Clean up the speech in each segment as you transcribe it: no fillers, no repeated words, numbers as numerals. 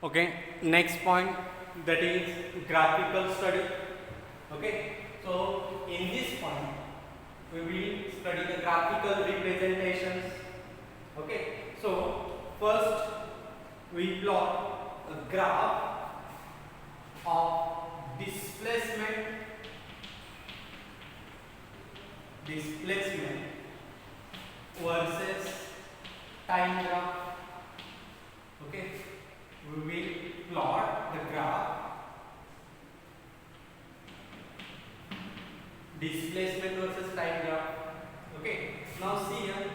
Okay, next point, that is graphical study. Okay, so in this point we will study the graphical representations. Okay, so first we plot a graph of displacement versus time graph. Okay, we will plot the graph displacement versus time graph. Okay, now see here.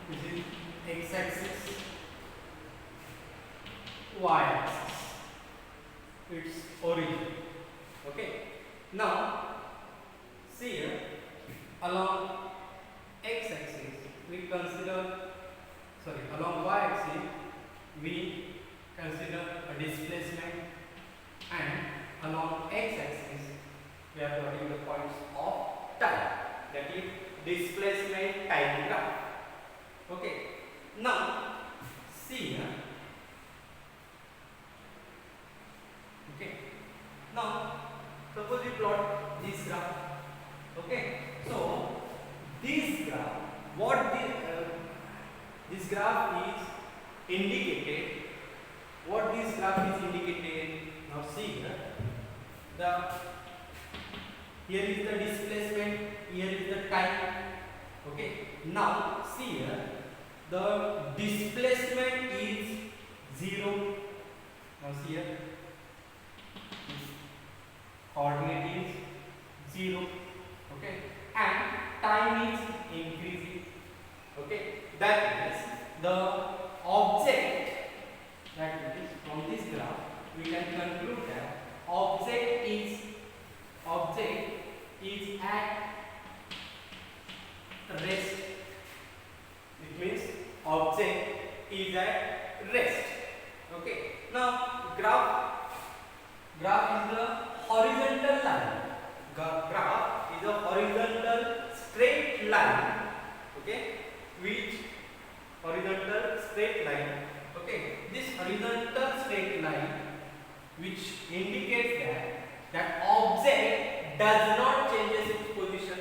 This is x-axis, y-axis, its origin. Okay, now see here, along x-axis we consider, along y-axis we consider a displacement, and along x-axis we are plotting the points of time, that is displacement time graph. Okay, now see here. Okay, now suppose you plot this graph. Okay, so this graph, this graph is indicated. What this graph is indicated? Now see here. Here is the displacement. Here is the time. Okay. Now see here. The displacement is 0. Now see here. Coordinate is 0. Okay, and time is increasing. Okay, that means the object, that is from this graph we can conclude that object is at rest. It means object is at rest. Okay, now graph is the horizontal line. Graph is a horizontal straight line. Okay, which horizontal straight line. Okay, this horizontal straight line which indicates that object does not changes its position.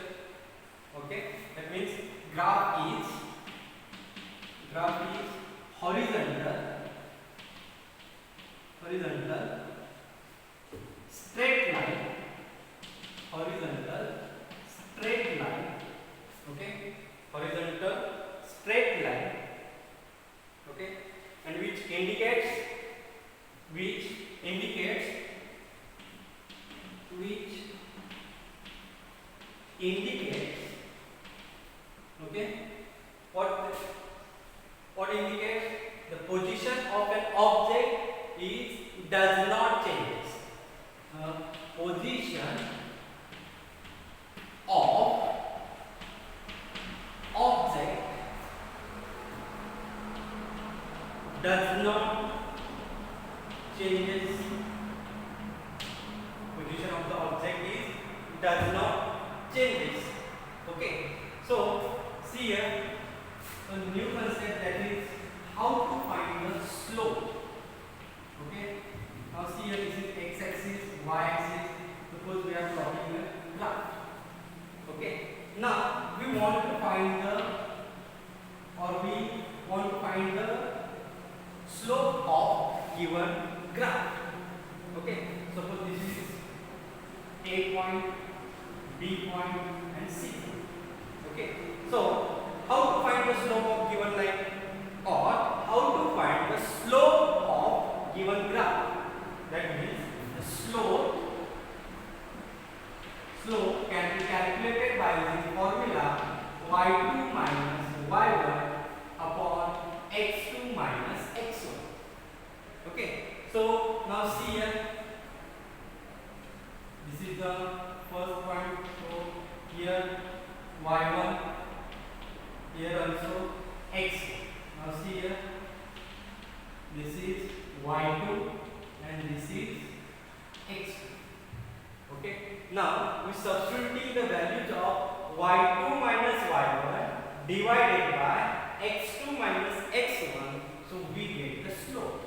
Okay, that means graph is horizontal straight line. Horizontal straight line. Okay, horizontal straight line. Okay, and which indicates okay, what indicates the position of an object is does not changes. Position of object does not changes. Position of the object is does not changes. Okay, so see here a new concept, that is how to find the slope. Okay, now see here, this is x-axis, y-axis. Suppose we are plotting a graph. Okay, now we want to find the slope of given graph. Okay, suppose this is A point, B point, and C. Okay, so how to find the slope of given line, or how to find the slope of given graph? That means the slope can be calculated by using formula y2 minus y1 upon x2 minus x1. Okay, so now see here, this is the first point. So here y1, here also x1. Now see here, this is y2 and this is x2. Okay, now we substituting the values of y2 minus y1 divided by x2 minus x1. So we get the slope.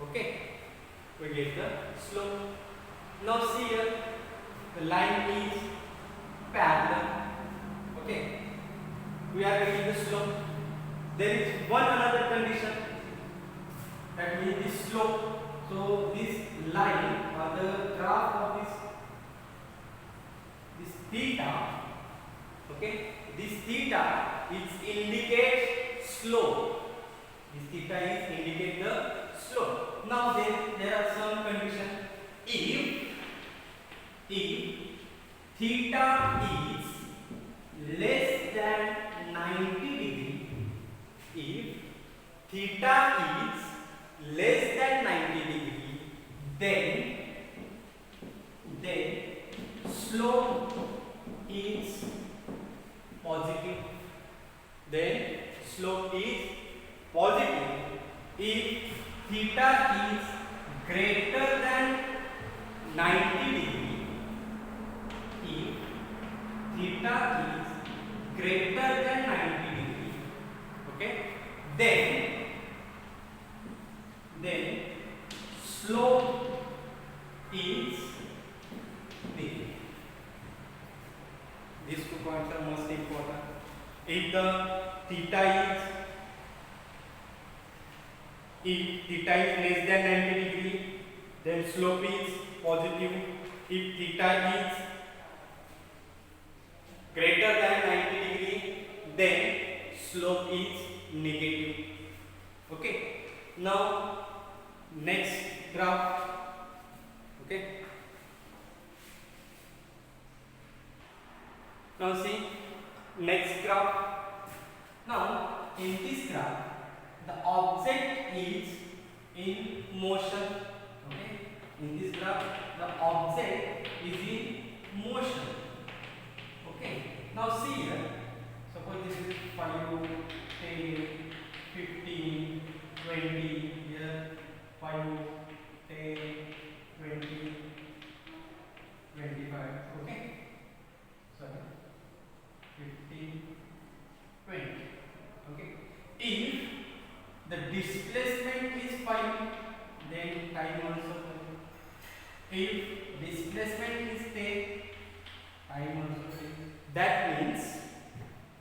Okay, we get the slope. Now see here, the line is parallel. Okay, we are getting the slope. There is one another condition, that means the slope. So this line or the graph of this theta, okay, this theta is indicate slope. This theta is indicate the slope. Now there are some condition. If theta is less than 90 degree, if theta is less than 90 degree, then slope is positive. Then slope is positive if theta is greater than 90 degree. If theta is greater than 90 degree, okay, then slope is big. These 2 points are most important. If theta is less than 90 degree, then slope is positive. If theta is greater than 90 degree, then slope is negative. Okay, now next graph. Okay, now see next graph. Now in this graph, the object is in motion. Okay, in this graph, the object is in motion. Okay, now see here, suppose this is 5, 10, 15, 20, here 5, 10, 20, 25, okay, sorry, 15, 20, okay. If the displacement is 5, then time also 5. If displacement is 10, time also 10. That means,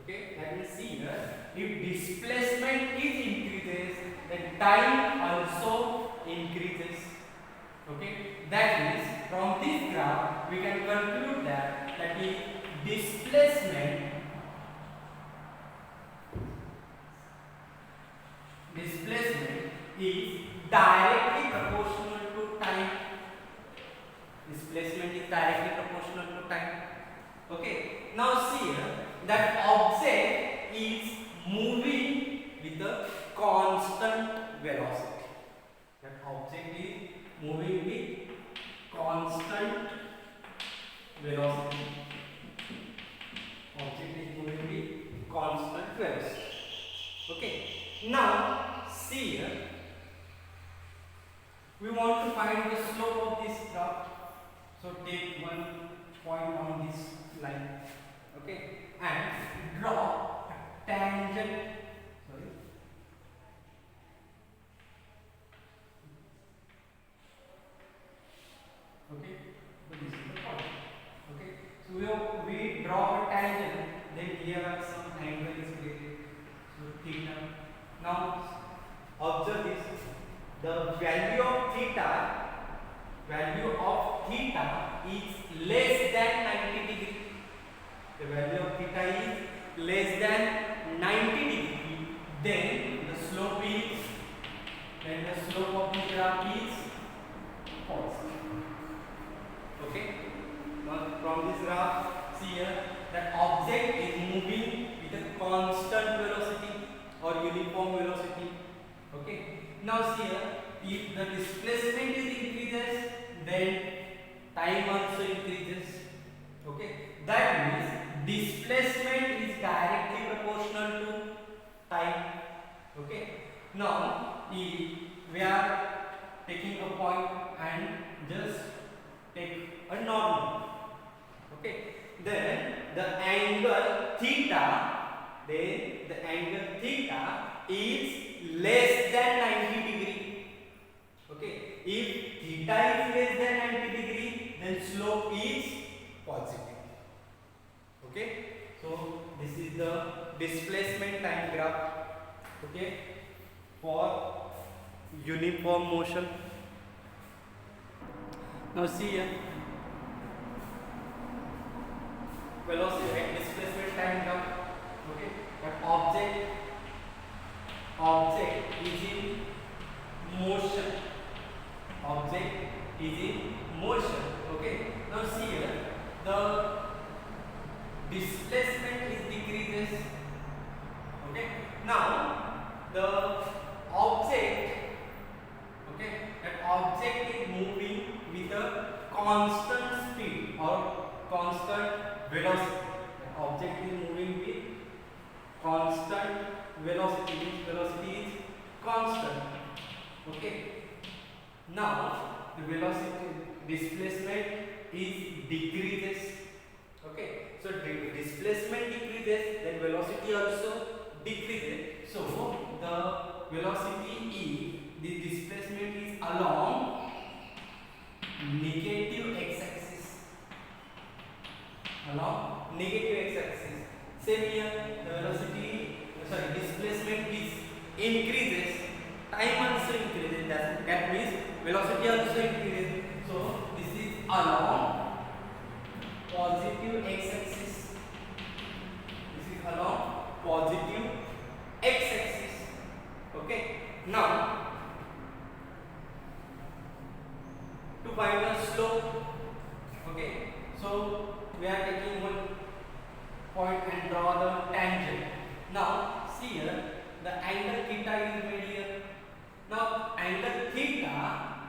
okay, that means see here, if displacement is increases, then time also increases. Okay, that means from this graph we can conclude that the displacement is directly proportional to time. Displacement is directly proportional to time. Okay, now see here, that object is moving with a constant velocity. That object is moving with constant velocity. Object is moving with constant velocity. Okay, now see here, we want to find the slope of this graph. So take one point on this line, okay, and draw a tangent. Sorry. Okay, so this is the point. Okay, so we draw a tangent. Then here are some angle is created. So theta. Now observe this. The value of theta is less than 90 degree. The value of theta is less than 90 degree. Then the slope of the graph is positive. Okay. Now from this graph, see here, that object is moving with a constant velocity or uniform velocity. Okay. Now see here, if the displacement is increases, then time also increases. Okay, that means displacement is directly proportional to time. Okay, now if we are taking a point and just take a normal, okay, then the angle theta, then the angle theta is less than 90 degree. Okay, if theta is less than 90 degree, then slope is positive. Okay, so this is the displacement time graph. Okay, for uniform motion. Now see here, velocity and displacement time graph. Okay, but object is in motion. Object is in motion. Okay, now see here, the displacement is decreases. Okay, now the object, okay, that object is moving with a constant speed or constant velocity. The object is moving with constant velocity, means velocity is constant. Okay, now the velocity displacement is decreases. Okay, so displacement decreases, then velocity also decreases. So the velocity the displacement is along negative x-axis. Along negative x-axis. Same here, the displacement is increases, time also increases. That means velocity also increases. So this is along positive x-axis. This is along positive x-axis. Okay. Now to find the slope. Okay. So we are taking one point and draw the tangent. Now see here, the angle theta is made here. Now angle theta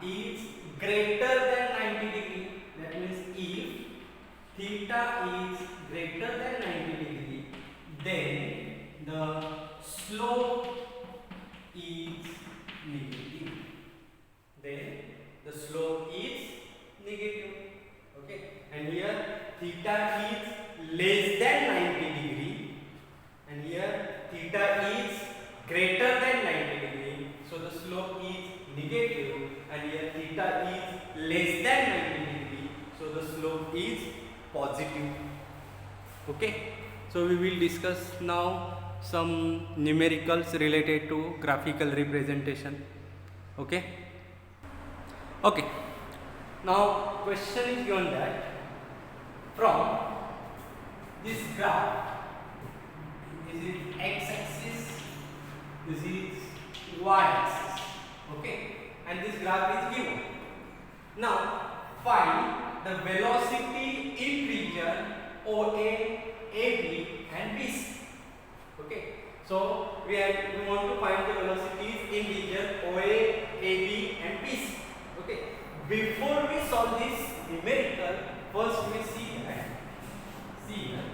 is greater than 90 degree. That means if theta is greater than 90 degree, then the slope is negative. Then the slope is negative. Okay, and here theta is less than 90 degree, and here theta is greater than 90 degree. So the slope is negative, and here theta is less than 90 degree. So the slope is positive. Okay, so we will discuss now some numericals related to graphical representation. Okay. Okay. Now question is given that from this graph, this is x-axis, this is y-axis. Okay, and this graph is given. Now find the velocity in region OA, AB and BC. Okay, so we want to find the velocities in region OA, AB and BC. Okay, before we solve this numerical, first we see that, see here,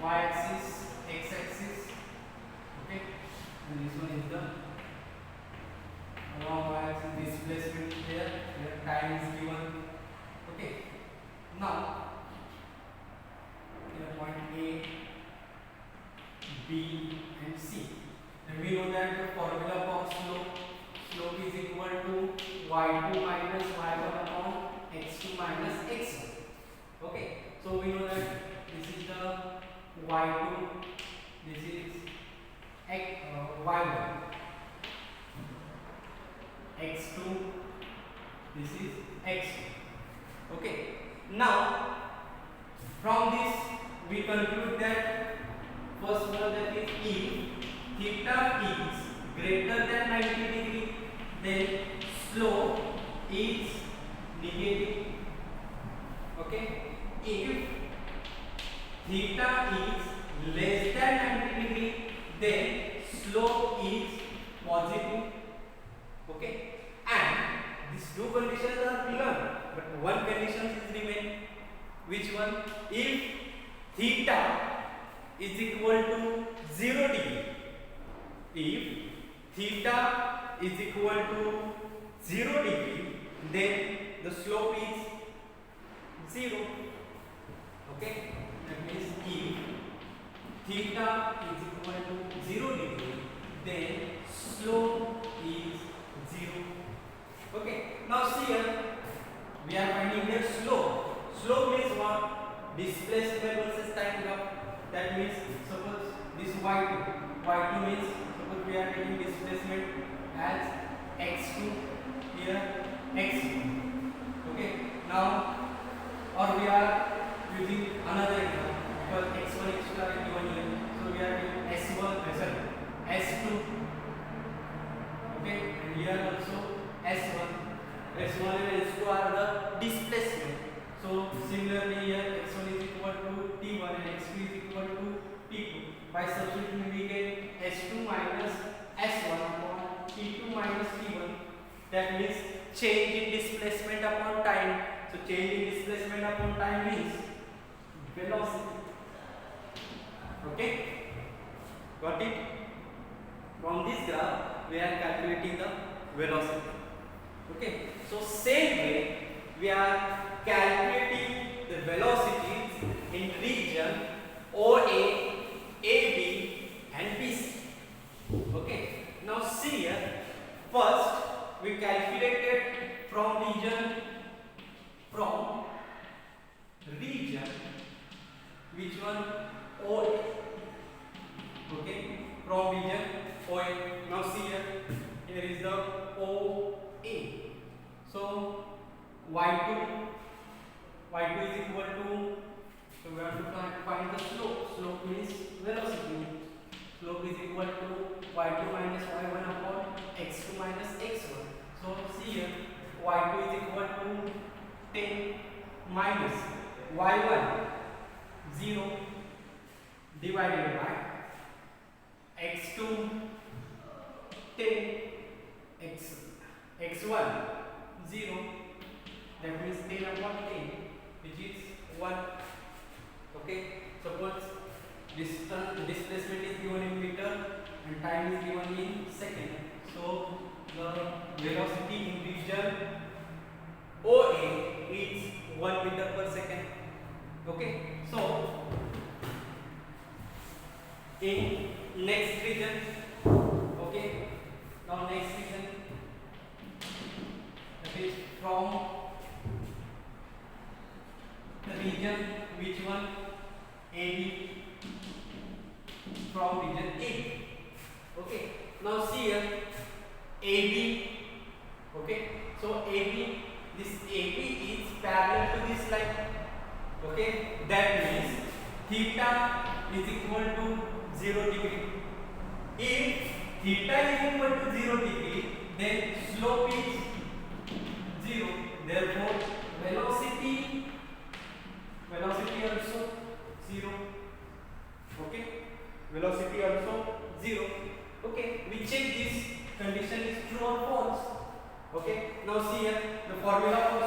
y-axis, x-axis. Okay, and this one is the along y-axis displacement here, where time is given. Okay, now here point A, B and C. And we know that the formula for slope is equal to y2 minus y1 upon x2 minus x1. Okay, so we know that this is the y2, this is y1, x2, this is x2. Okay, now from this we conclude that first one, that is if theta is greater than 90 degree, then slope is negative. Okay, if theta is less than 90 degree, then slope is positive. Okay, and these two conditions are given, but one condition is remain. Which one? If theta is equal to 0 degree, if theta is equal to 0 degree, then the slope is 0. Okay, that means if theta is equal to 0 degree, then slope is 0. Okay, now see here we are finding the slope. Slope means what? Displacement versus time graph. That means suppose this y2 means suppose we are taking displacement as x2, here x2. Okay, now or we are using another example because x1 x2 are given here, so we are taking s1 s2. Okay, and here also s1 and s2 are the displacement. So similarly here x1 is equal to t1 and x2 is equal to t2. By substituting we get s2 minus s1 upon t2 minus t1. That means change in displacement upon time. So change in displacement upon time means velocity. Okay, got it? From this graph we are calculating the velocity. Okay, so same way we are calculating the velocities in region OA, AB and BC. Okay, now see here, first we calculated from region which one? OA. Okay, from region OA. Now see here is the OA. So y2 is equal to, so we have to find the slope. Slope means velocity. Slope is equal to y2 minus y1 upon x2 minus x1. So see here y2 is equal to 10 minus y1 0 divided by x2 10 x1 0, that means 10 upon 10 which is 1. Okay, suppose displacement is given in meter and time is given in second. So the velocity in region OA is 1 meter per second. Okay, so in next region, okay, now next region, that is from the region which one? AB, from region AB. Okay, now see here AB. Okay, so AB, this AB is parallel to this line. Okay, that means theta is equal to 0 degree. If theta is equal to 0 degree, then slope is 0. Therefore, velocity also 0. Okay, velocity also 0. Okay, we check this condition is true or false. Okay, now see here the formula for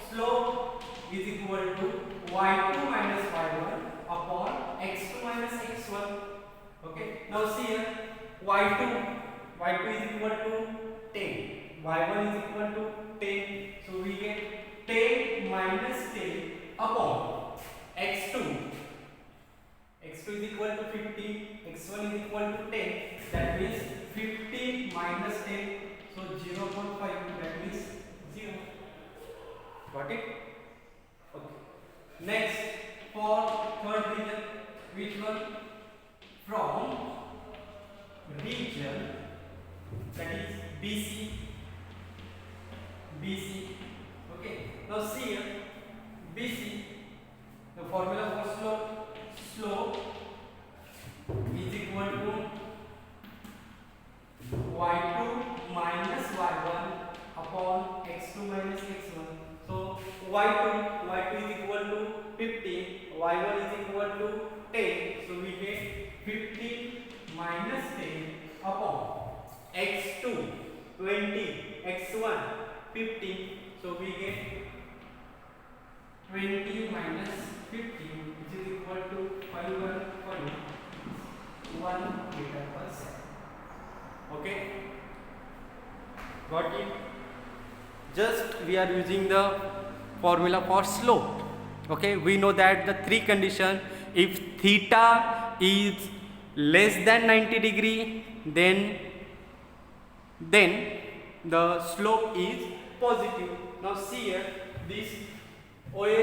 slope is equal to y2 minus y1 upon x2 minus x1. Okay, now see here y2 is equal to 10, y1 is equal to 10, so we get 10 minus 10 upon x2 is equal to 50, x1 is equal to 10, that means 50 minus 10, so 0.5, that means 0. Got it? Okay. Next, for third region, which one? From region, that is BC. Okay, now see here BC, the formula for slope is equal to y2 minus y1 upon x2 minus x1. So y2 is equal to 15, y1 is equal to 10, so we get 15 minus 10 upon x2 20, x1 15, so we get 20 minus 15 which is equal to 1 meter per second. Okay, got it? Just we are using the formula for slope. Okay, we know that the three condition, if theta is less than 90 degree, then the slope is positive. Now see here, this OA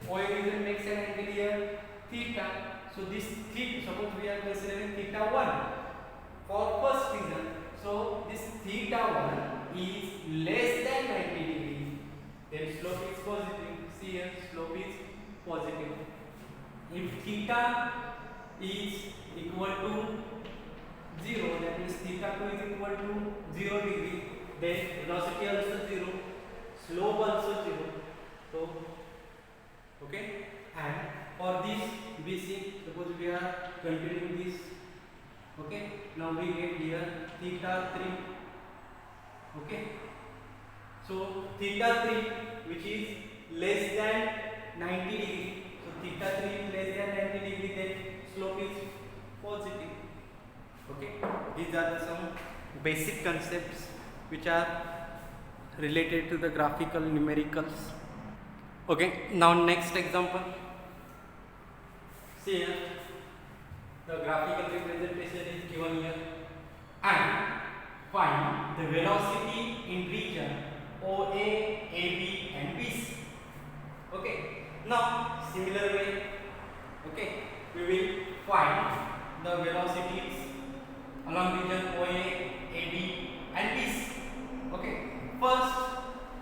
region makes an angle here theta. So this theta, suppose we are considering theta 1 for first region. So this theta 1 is less than 90 degree, then slope is positive. See here, slope is positive. If theta is equal to 0, that means theta 2 is equal to 0 degree, then velocity also 0, slope also 0. So okay, and for this BC, suppose we are continuing this. Okay, now we get here theta 3. Okay, so theta 3 which is less than 90 degree, so theta 3 is less than 90 degree, then slope is positive. Okay, these are some basic concepts which are related to the graphical numericals. Okay, now next example. See here, the graphical representation is given here, and find the velocity in region OA, AB and BC. Okay, now similar way, okay, we will find the velocities along region OA, AB and BC. Okay, first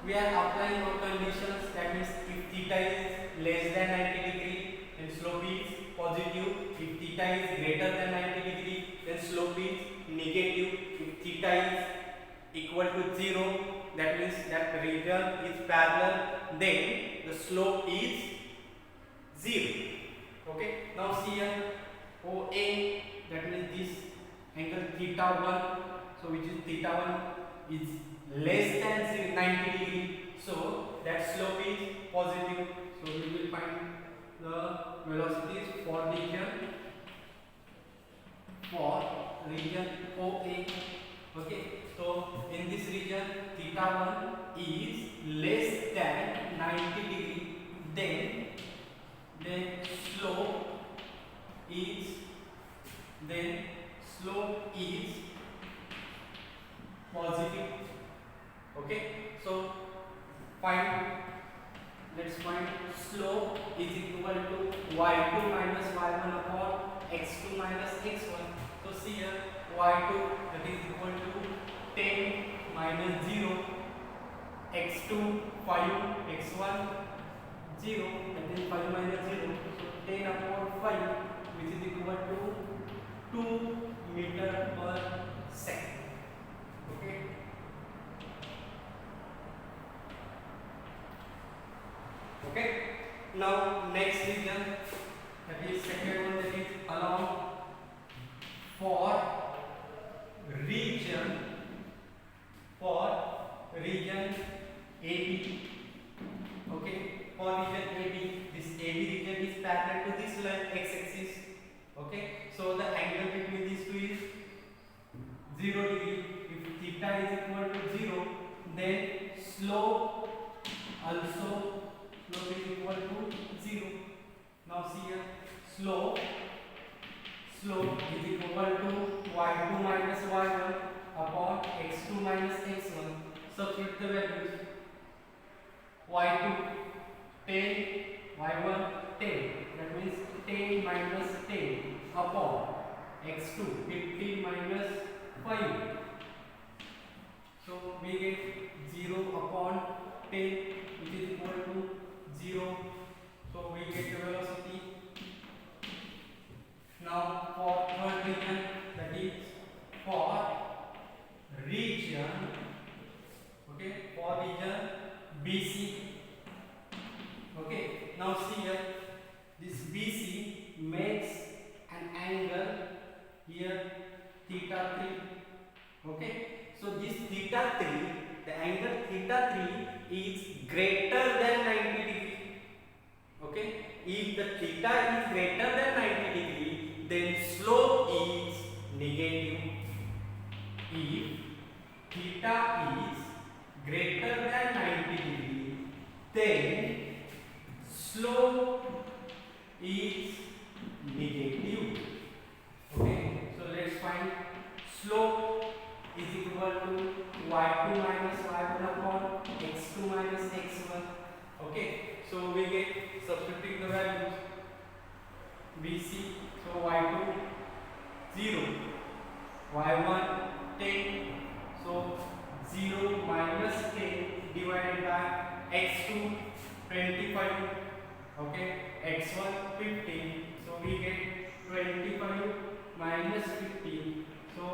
we are applying our conditions, that means if theta is less than 90 degree, then slope is positive. If theta is greater than 90 degree, then slope is negative. If theta is equal to 0, that means that region is parallel, then the slope is 0. Okay, now see here OA, that means this angle theta 1, so which is theta 1 is less than 90 degree, so that slope is positive. So we will find the velocities for region OA. Okay, so in this region theta 1 is less than 90 degree, then slope is positive. Okay, so let's find slope is equal to y2 minus y1 upon x2 minus x1. So see here, y2 that is equal to 10 minus 0, x2 5, x1 0, and then 5 minus 0, so 10 upon 5, which is equal to 2 meter per second. Okay, okay, now next region, that is second one, that is along for region AB. Okay, for region AB, this AB region is parallel to this line x-axis. Okay, so the angle between these two is 0 degree. If theta is equal to 0, then slope is equal to 0. Now see here, slope is equal to y2 minus y1 upon x2 minus x1. Substitute the values. y2 10, y1 10, that means 10 minus 10 upon x2 15 minus 5. So we get 0 upon 10, which is equal to 0. So we get the velocity. Now for third region, that is for region, okay, for region BC. Okay, now see here, this BC makes an angle here theta 3. Okay, so this theta 3, the angle theta 3 is greater than 90 degree. Okay, if the theta is greater than 90 degree, then slope is negative. If theta is greater than 90 degree, then slope slope is negative. Okay, so let's find slope is equal to y2 minus y1 upon x2 minus x1. Okay, so we get substituting the values. We see, so y2 0, y1 10, so 0 minus 10 divided by x2 25, okay, x1 15, so we get 25 minus 15, so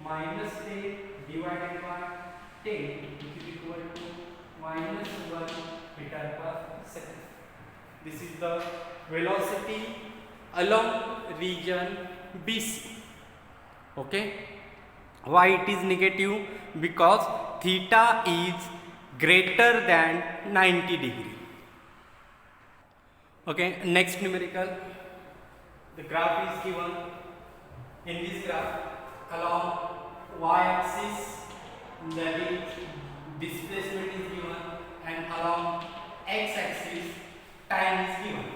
minus 10 divided by 10, which is equal to minus 1 meter per second. This is the velocity along region BC. Okay, why it is negative? Because theta is greater than 90 degree. Okay, next numerical. The graph is given. In this graph, along y-axis, that is displacement is given, and along x-axis, time is given.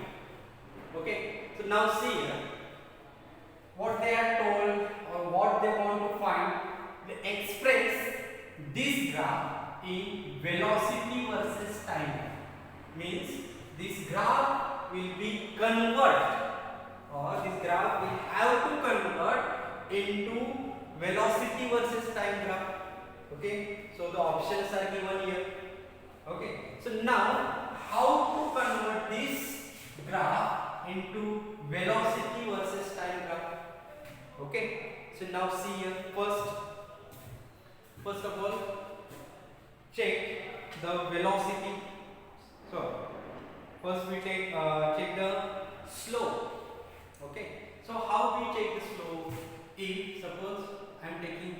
Okay, so now see here what they are told or what they want to find. They express this graph in velocity versus time. Means this graph will be convert, or this graph will have to convert into velocity versus time graph. Okay, so the options are given here. Okay, so now how to convert this graph into velocity versus time graph? Okay, so now see here. First of all, check the velocity. So first we check the slope. Okay, so how we check the slope? If suppose I am taking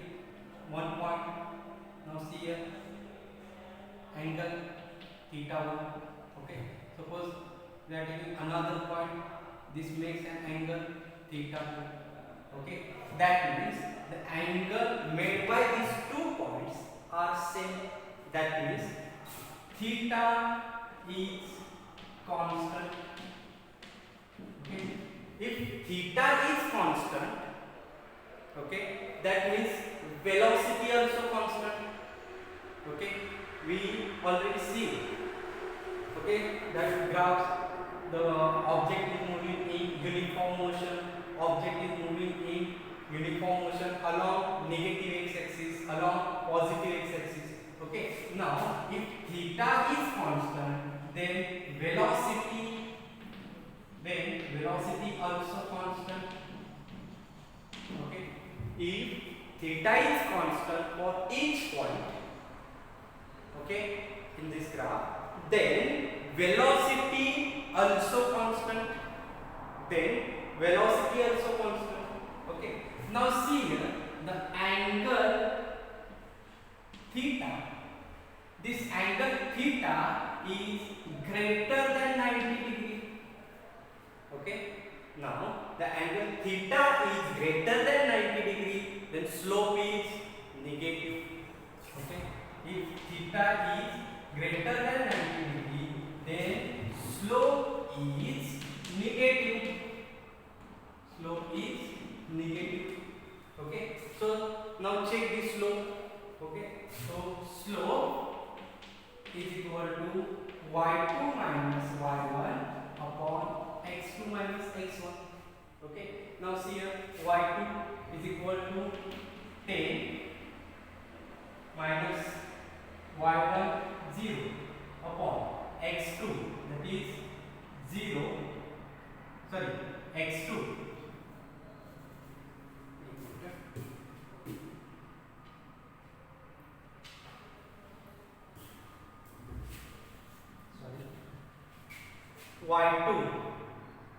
one point, now see here, angle theta 1. Okay, suppose we are taking another point, this makes an angle theta 2. Okay, that means the angle made by these 2 points are same. That means theta is constant. Okay, if theta is constant, okay, that means velocity also constant. Okay, we already see, okay, that graph, the object is moving in uniform motion, object is moving in uniform motion along negative x-axis, along positive x-axis. Okay, now if theta is constant, then velocity also constant. Okay, if theta is constant for each point, okay, in this graph, then velocity also constant. Okay, now see here the angle theta. This angle theta is greater than 90 degree. Okay, now the angle theta is greater than 90 degree, then slope is negative. Okay, if theta is greater than 90 degree, then slope is negative. Okay, so now check the slope. Okay, so slope is equal to y2 minus y1 upon x2 minus x1. Okay, now see here, y2 is equal to 10 minus y1 0 upon x2, that is 0, sorry, x2. y2,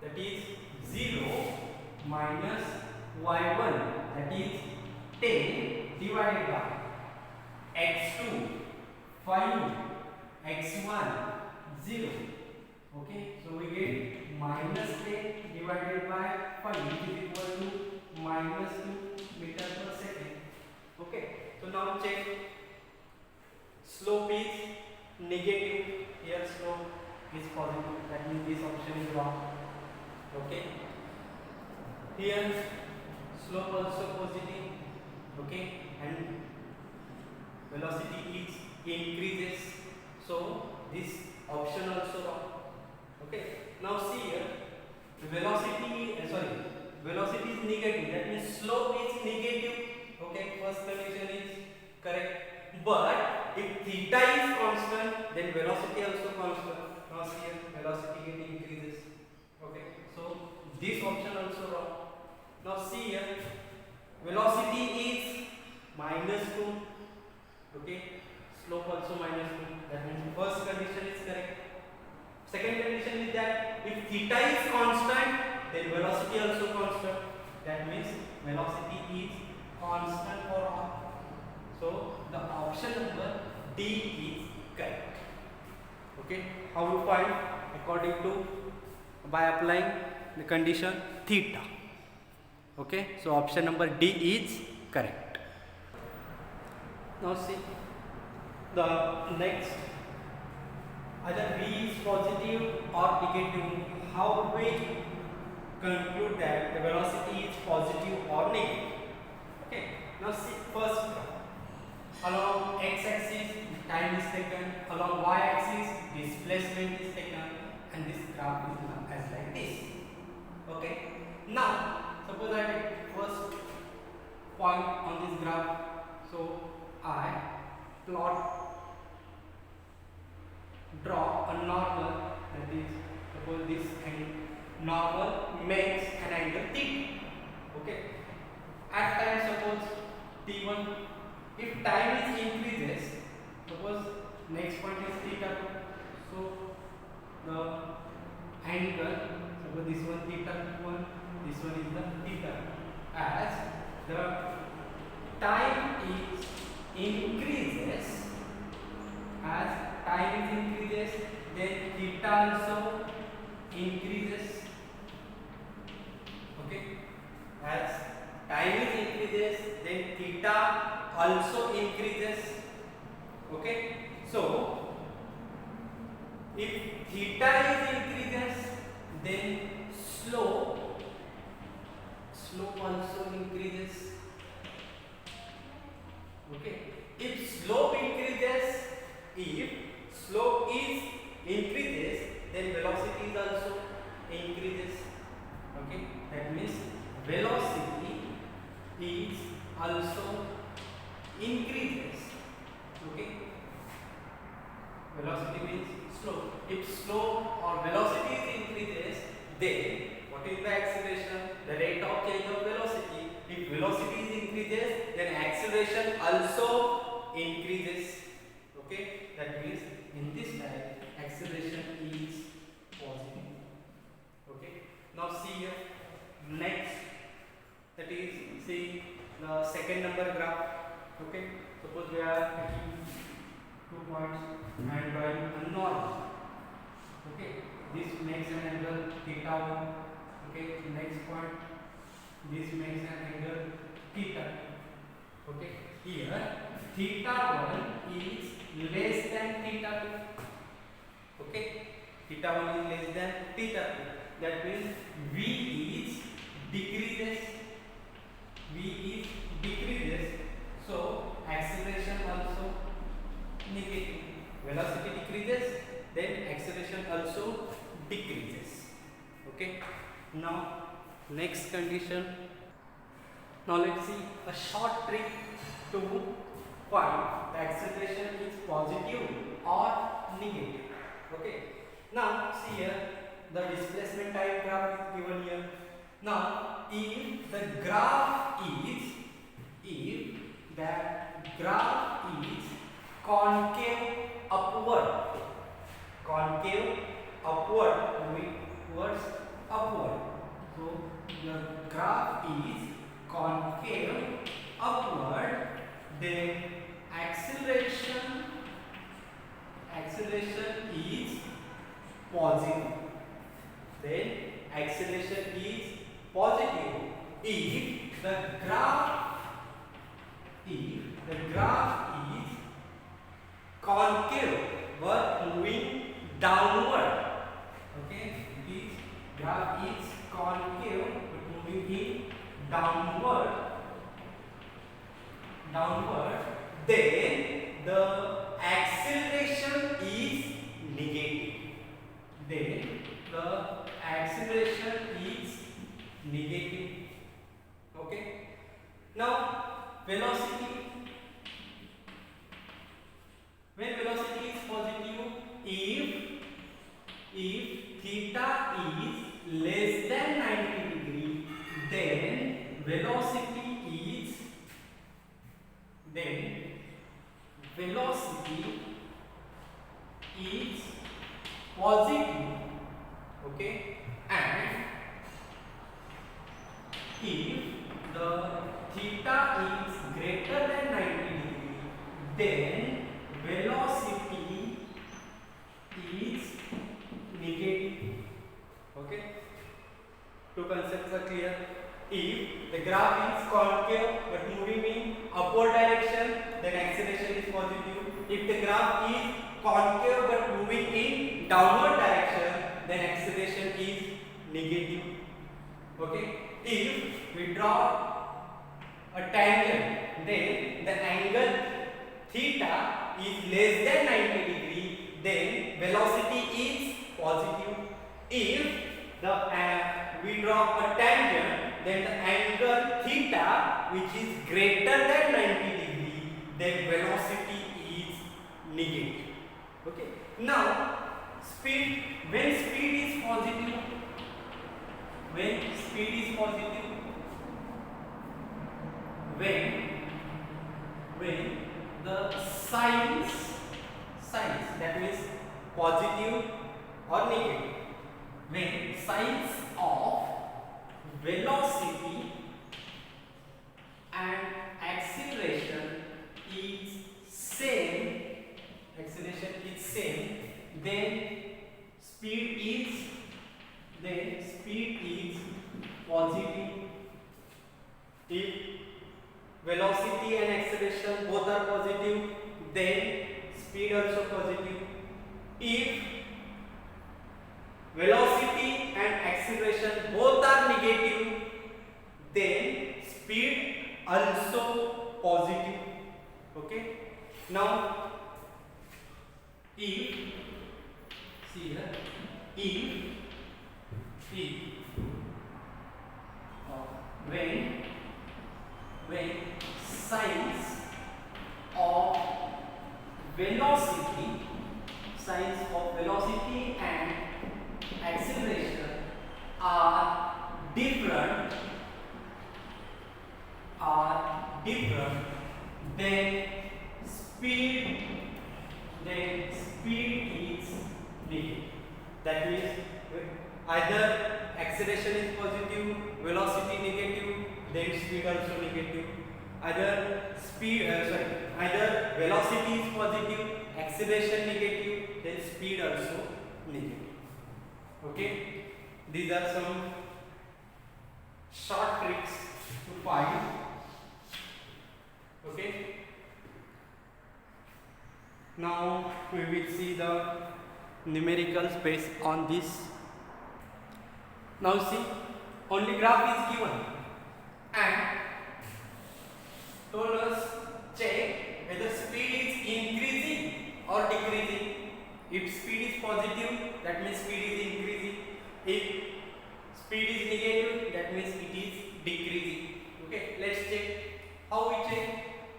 that is 0 minus y1, that is 10 divided by x2 5, x1 0. Okay, so we get minus 10 divided by 5, which is equal to minus 2 meter per second. Okay, so now check, slope is negative here, slope. is positive, that means this option is wrong. Okay, here slope also positive, okay, and velocity is increases, so this option also wrong. Okay, now see here, velocity is negative, that means slope is negative. Okay, first condition is correct, but if theta is constant, then velocity also constant. Now see here, velocity get increases. Okay, so this option also wrong. Now see here, velocity is -2. Okay, slope also -2, that means first condition is correct. Second condition is that if theta is constant, then velocity also constant, that means velocity is constant for all. So the option number D is correct. Okay, how to find? According to, by applying the condition theta. Okay, so option number D is correct. Now see the next, either V is positive or negative. How we conclude that the velocity is positive or negative? Okay, now see first graph. Along x-axis time is taken, along y-axis displacement is taken, and this graph is as like this. Okay, now suppose I take first point on this graph, so I draw a normal, that is suppose this angle normal makes an angle theta. Okay, at time suppose t1, if time is increases, suppose next point is theta 2, so the angle, suppose this one theta 1, this one is the theta. As the time is increases, as time is increases, then theta also increases. Okay, as time is increases, then theta also increases. Okay, so if theta is increases, then slope also increases. Okay, if slope is increases, then velocity is also increases. Okay, that means velocity is also increases. Okay, velocity means slope. If slope or velocity is increases, then what is the acceleration? The rate of change of velocity. If velocity is increases, then acceleration also increases. Okay, that means in this type acceleration is positive. Okay, now see here next, that is see the second number graph. Okay, suppose we are taking 2 points and drawing a normal. Okay, this makes an angle theta 1. Okay, next point, this makes an angle theta. Okay, here theta 1 is less than theta 2. Okay, theta 1 is less than theta 2. That means V is decreases. So acceleration also negative. Velocity decreases, then acceleration also decreases. Okay, now next condition. Now let's see a short trick to find the acceleration is positive or negative. Okay, now see here the displacement time graph is given here. Now if the graph is concave upward, moving towards upward, so the graph is concave upward, then acceleration is positive. Then acceleration is positive if the graph is concave but moving downward. graph is concave but moving in downward, then the acceleration is negative. Then the acceleration is negative. Okay. Now velocity. When velocity is positive, if theta is less than 90 degree, then velocity is positive. Okay, and if the theta is greater than 90 degree, then velocity is negative. Okay, two concepts are clear. If the graph is concave but moving in upward direction, then acceleration is positive. If the graph is concave but moving in downward direction, then acceleration is negative. Okay, if we draw a tangent, then the angle theta is less than 90 degree, then velocity is positive. If we draw a tangent, then the angle theta which is greater than 90 degree, then velocity is negative. Okay. Now speed, when speed is positive, when the signs, that means positive or negative, when signs of velocity and acceleration is same, then speed is positive. If velocity and acceleration both are positive, then speed also positive. If velocity and acceleration both are negative, then speed also positive. Okay. Now if when signs of velocity and acceleration are different, then speed is negative. That means either acceleration is positive, velocity negative, then speed also negative. Either velocity is positive, acceleration negative, then speed also negative. Okay, these are some short tricks to find. Okay, now we will see the numericals based on this. Now see, only graph is given and told us check whether speed is increasing or decreasing. If speed is positive, that means speed is increasing. If speed is negative, that means it is decreasing. Okay, let's check. How we check?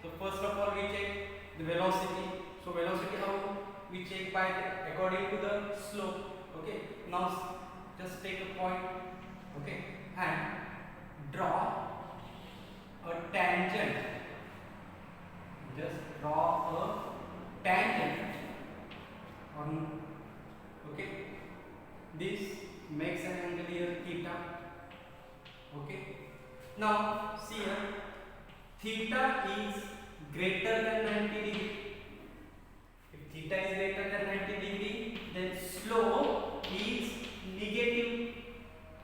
So first of all we check the velocity. So velocity how we check? By according to the slope. Okay, now just take a point, okay, and draw a tangent. Just draw a tangent on, okay, this makes an angle here theta. Okay, now see here, theta is greater than 90 degree. If theta is greater than 90 degree, then slope is negative.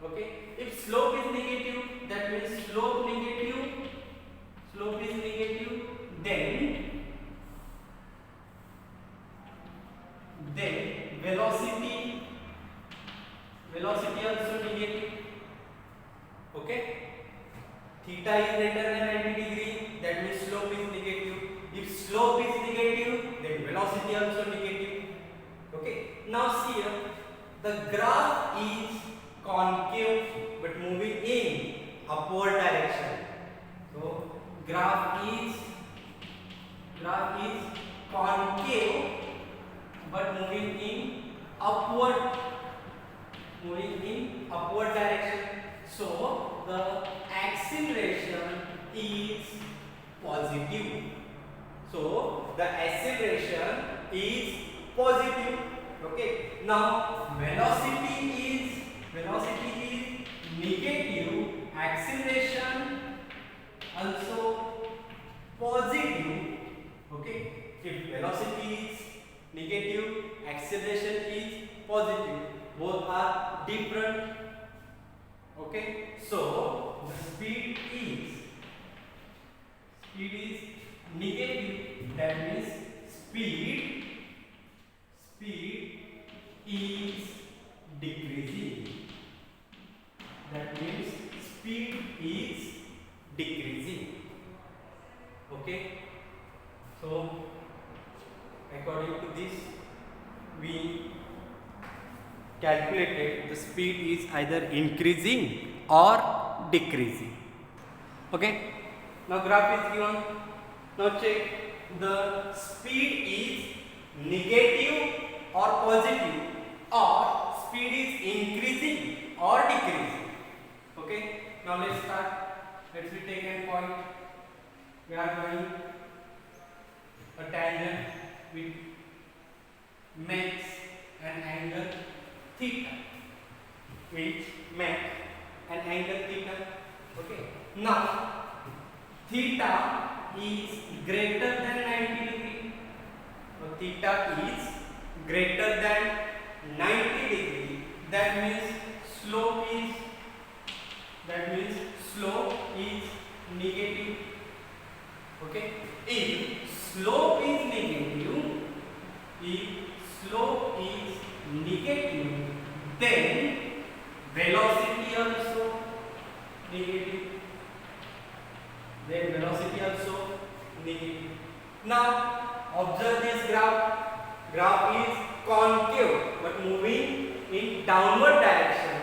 Okay, if slope is negative, that means slope is negative, then velocity also negative. Okay, theta is greater than 90 degree, that means slope is negative. If slope is negative, then velocity also negative. Okay, now see here, the graph is concave but moving in upward direction. So graph is concave but moving in upward direction. So the acceleration is positive. So the acceleration is positive. Okay. Now velocity is negative. Acceleration also positive. Okay. If velocity is negative, acceleration is positive. Both are different. Okay. So the speed is negative. That means speed is decreasing. That means speed is decreasing. Okay. So according to this, we calculated the speed is either increasing or decreasing. Okay. Now graph is given. Now check, the speed is negative or positive, or speed is increasing or decreasing. Okay. Now let's start. Let's be take a point. We are going a tangent which makes an angle theta. Okay. Now theta is greater than 90 degree. So theta is greater than 90 degree. That means slope is negative. Okay. If slope is negative, then velocity also negative. Now observe this graph. Graph is concave but moving in downward direction.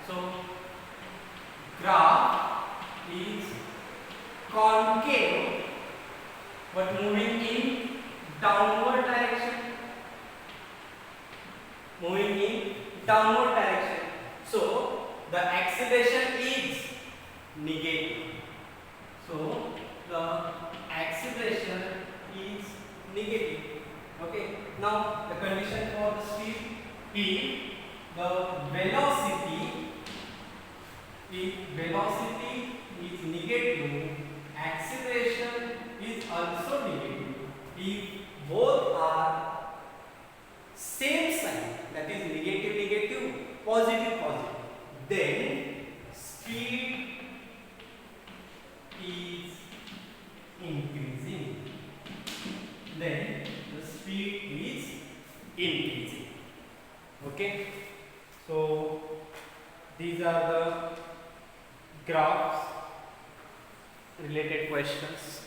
So graph is concave but moving in downward direction. So the acceleration is negative. So the acceleration is negative. Okay. Now the condition for the speed, if the velocity is negative, acceleration is also negative. If both are same sign, that is negative, positive, then speed is increasing. Okay. So these are the graphs related questions.